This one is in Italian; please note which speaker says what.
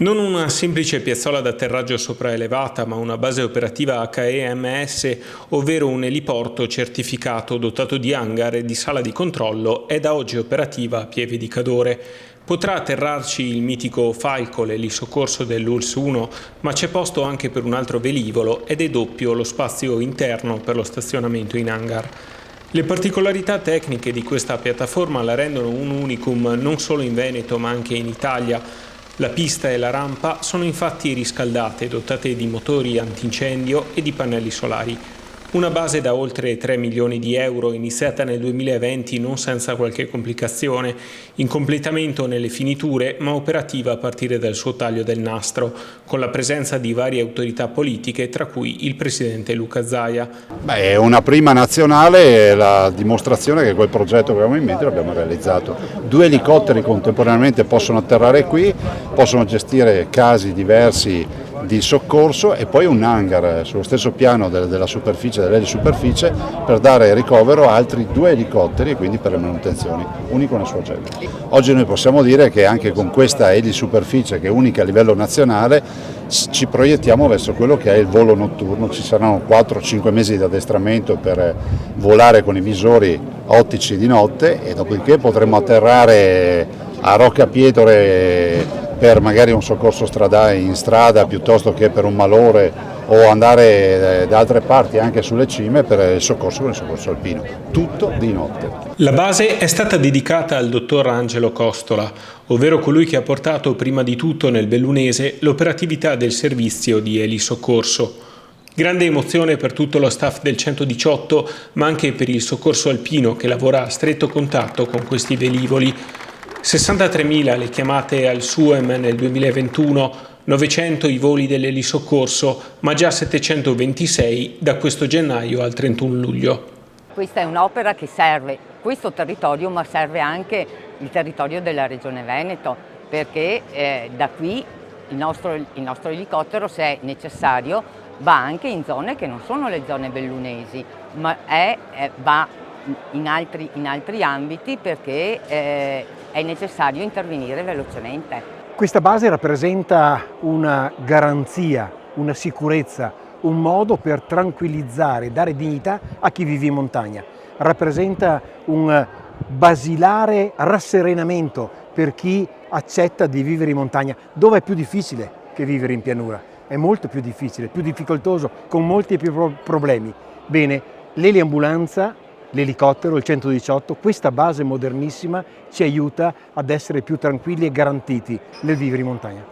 Speaker 1: Non una semplice piazzola d'atterraggio sopraelevata, ma una base operativa HEMS, ovvero un eliporto certificato dotato di hangar e di sala di controllo, è da oggi operativa a Pieve di Cadore. Potrà atterrarci il mitico Falco, l'elisoccorso dell'ULSS 1, ma c'è posto anche per un altro velivolo ed è doppio lo spazio interno per lo stazionamento in hangar. Le particolarità tecniche di questa piattaforma la rendono un unicum non solo in Veneto ma anche in Italia. La pista e la rampa sono infatti riscaldate, dotate di motori antincendio e di pannelli solari. Una base da oltre 3 milioni di euro, iniziata nel 2020 non senza qualche complicazione, in completamento nelle finiture ma operativa a partire dal suo taglio del nastro, con la presenza di varie autorità politiche, tra cui il presidente Luca Zaia.
Speaker 2: È una prima nazionale, la dimostrazione che quel progetto che avevamo in mente l'abbiamo realizzato. 2 elicotteri contemporaneamente possono atterrare qui, possono gestire casi diversi di soccorso e poi un hangar sullo stesso piano della superficie, dell'elisuperficie, per dare ricovero a altri 2 elicotteri e quindi per le manutenzioni, unico nel suo genere. Oggi noi possiamo dire che anche con questa elisuperficie, che è unica a livello nazionale, ci proiettiamo verso quello che è il volo notturno. Ci saranno 4-5 mesi di addestramento per volare con i visori ottici di notte e dopodiché potremo atterrare a Roccapietore per magari un soccorso stradale in strada piuttosto che per un malore, o andare da altre parti anche sulle cime per il soccorso con il soccorso alpino, tutto di notte.
Speaker 1: La base è stata dedicata al dottor Angelo Costola, ovvero colui che ha portato prima di tutto nel bellunese l'operatività del servizio di elisoccorso. Grande emozione per tutto lo staff del 118, ma anche per il soccorso alpino che lavora a stretto contatto con questi velivoli. 63.000 le chiamate al SUEM nel 2021, 900 i voli dell'elisoccorso, ma già 726 da questo gennaio al 31 luglio.
Speaker 3: Questa è un'opera che serve questo territorio, ma serve anche il territorio della Regione Veneto, perché da qui il nostro elicottero, se è necessario, va anche in zone che non sono le zone bellunesi, ma va in altri ambiti perché è necessario intervenire velocemente.
Speaker 4: Questa base rappresenta una garanzia, una sicurezza, un modo per tranquillizzare, dare dignità a chi vive in montagna. Rappresenta un basilare rasserenamento per chi accetta di vivere in montagna, dove è più difficile che vivere in pianura. È molto più difficile, più difficoltoso, con molti più problemi. Bene, l'eliambulanza, l'elicottero, il 118, questa base modernissima ci aiuta ad essere più tranquilli e garantiti nel vivere in montagna.